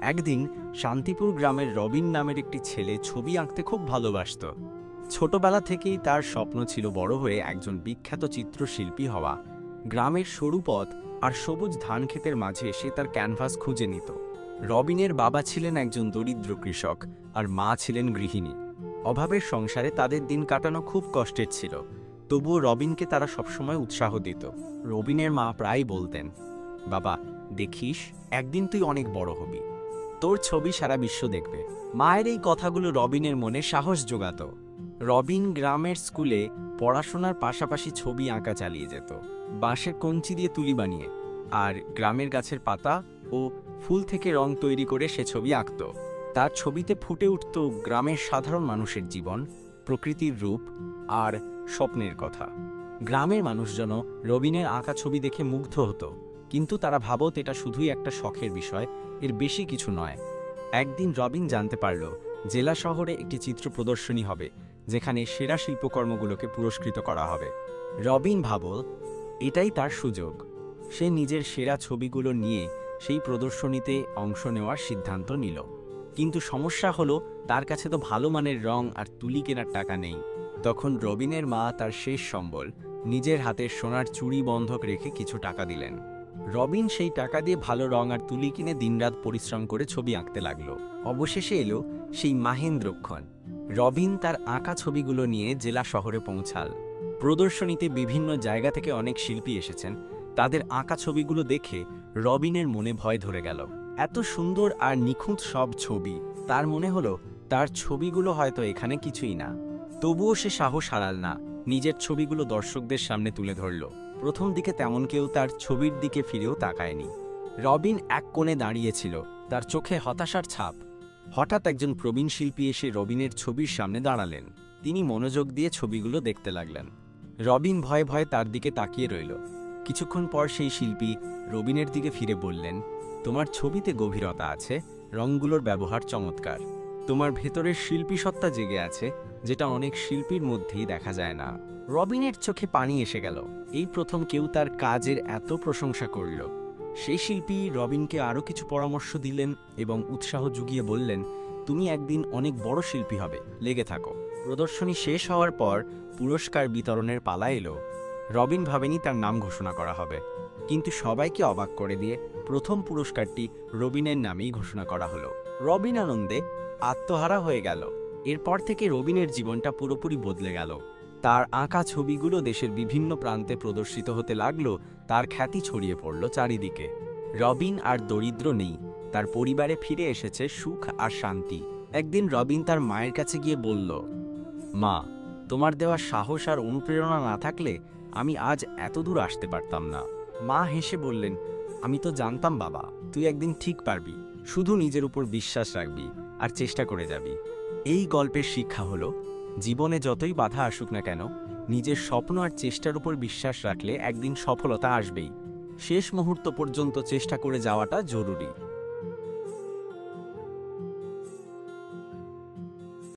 একদিন শান্তিপুর গ্রামের রবিন নামের একটি ছেলে ছবি আঁকতে খুব ভালোবাসত। ছোটবেলা থেকেই তার স্বপ্ন ছিল বড় হয়ে একজন বিখ্যাত চিত্রশিল্পী হওয়া। গ্রামের সরু পথ আর সবুজ ধানক্ষেতের মাঝে সে তার ক্যানভাস খুঁজে নিত। রবিনের বাবা ছিলেন একজন দরিদ্র কৃষক আর মা ছিলেন গৃহিণী। অভাবের সংসারে তাদের দিন কাটানো খুব কষ্টের ছিল, তবুও রবিনকে তারা সবসময় উৎসাহ দিত। রবিনের মা প্রায় বলতেন, বাবা দেখিস, একদিন তুই অনেক বড় হবি, তোর ছবি সারা বিশ্ব দেখবে। মায়ের এই কথাগুলো রবিনের মনে সাহস জোগাত। রবিন গ্রামের স্কুলে পড়াশোনার পাশাপাশি ছবি আঁকা চালিয়ে যেত, বাঁশের কঞ্চি দিয়ে তুলি বানিয়ে, আর গ্রামের গাছের পাতা ও ফুল থেকে রং তৈরি করে সে ছবি আঁকত। তার ছবিতে ফুটে উঠত গ্রামের সাধারণ মানুষের জীবন, প্রকৃতির রূপ আর স্বপ্নের কথা। গ্রামের মানুষজন রবিনের আঁকা ছবি দেখে মুগ্ধ হতো, কিন্তু তারা ভাবত এটা শুধুই একটা শখের বিষয়, এর বেশি কিছু নয়। একদিন রবিন জানতে পারল জেলা শহরে একটি চিত্র প্রদর্শনী হবে, যেখানে সেরা শিল্পকর্মগুলোকে পুরস্কৃত করা হবে। রবিন ভাবল এটাই তার সুযোগ। সে নিজের সেরা ছবিগুলো নিয়ে সেই প্রদর্শনীতে অংশ নেওয়ার সিদ্ধান্ত নিল। কিন্তু সমস্যা হলো, তার কাছে তো ভালো মানের রং আর তুলি কেনার টাকা নেই। তখন রবিনের মা তার শেষ সম্বল, নিজের হাতের সোনার চুড়ি বন্ধক রেখে কিছু টাকা দিলেন। রবিন সেই টাকা দিয়ে ভালো রং আর তুলি কিনে দিনরাত পরিশ্রম করে ছবি আঁকতে লাগলো। অবশেষে এলো সেই মাহেন্দ্রক্ষণ। রবিন তার আঁকা ছবিগুলো নিয়ে জেলা শহরে পৌঁছাল। প্রদর্শনীতে বিভিন্ন জায়গা থেকে অনেক শিল্পী এসেছেন। তাদের আঁকা ছবিগুলো দেখে রবিনের মনে ভয় ধরে গেল। এত সুন্দর আর নিখুঁত সব ছবি, তার মনে হলো তার ছবিগুলো হয়তো এখানে কিছুই না। তবুও সে সাহস হারাল না, নিজের ছবিগুলো দর্শকদের সামনে তুলে ধরল। প্রথম দিকে তেমন কেউ তার ছবির দিকে ফিরেও তাকায়নি। রবিন এক কোণে দাঁড়িয়েছিল, তার চোখে হতাশার ছাপ। হঠাৎ একজন প্রবীণ শিল্পী এসে রবিনের ছবির সামনে দাঁড়ালেন। তিনি মনোযোগ দিয়ে ছবিগুলো দেখতে লাগলেন। রবিন ভয়ে ভয়ে তার দিকে তাকিয়ে রইল। কিছুক্ষণ পর সেই শিল্পী রবিনের দিকে ফিরে বললেন, তোমার ছবিতে গভীরতা আছে, রঙগুলোর ব্যবহার চমৎকার, তোমার ভেতরের শিল্পী সত্তা জেগে আছে, যেটা অনেক শিল্পীর মধ্যেই দেখা যায় না। রবিনের চোখে পানি এসে গেল। এই প্রথম কেউ তার কাজের এত প্রশংসা করল। সেই শিল্পী রবিনকে আরও কিছু পরামর্শ দিলেন এবং উৎসাহ জুগিয়ে বললেন, তুমি একদিন অনেক বড় শিল্পী হবে, লেগে থাকো। প্রদর্শনী শেষ হওয়ার পর পুরস্কার বিতরণের পালা এলো। রবিন ভাবেনি তার নাম ঘোষণা করা হবে, কিন্তু সবাইকে অবাক করে দিয়ে প্রথম পুরস্কারটি রবিনের নামেই ঘোষণা করা হলো। রবিন আনন্দে আত্মহারা হয়ে গেল। এরপর থেকে রবিনের জীবনটা পুরোপুরি বদলে গেল। তার আঁকা ছবিগুলো দেশের বিভিন্ন প্রান্তে প্রদর্শিত হতে লাগলো, তার খ্যাতি ছড়িয়ে পড়ল চারিদিকে। রবিন আর দরিদ্র নেই, তার পরিবারে ফিরে এসেছে সুখ আর শান্তি। একদিন রবিন তার মায়ের কাছে গিয়ে বলল, মা, তোমার দেওয়া সাহস আর অনুপ্রেরণা না থাকলে আমি আজ এত দূর আসতে পারতাম না। মা হেসে বললেন, আমি তো জানতাম বাবা, তুই একদিন ঠিক পারবি, শুধু নিজের উপর বিশ্বাস রাখবি আর চেষ্টা করে যাবি। এই গল্পের শিক্ষা হলো, জীবনে যতই বাধা আসুক না কেন, নিজের স্বপ্ন আর চেষ্টার উপর বিশ্বাস রাখলে একদিন সফলতা আসবেই। শেষ মুহূর্ত পর্যন্ত চেষ্টা করে যাওয়াটা জরুরি।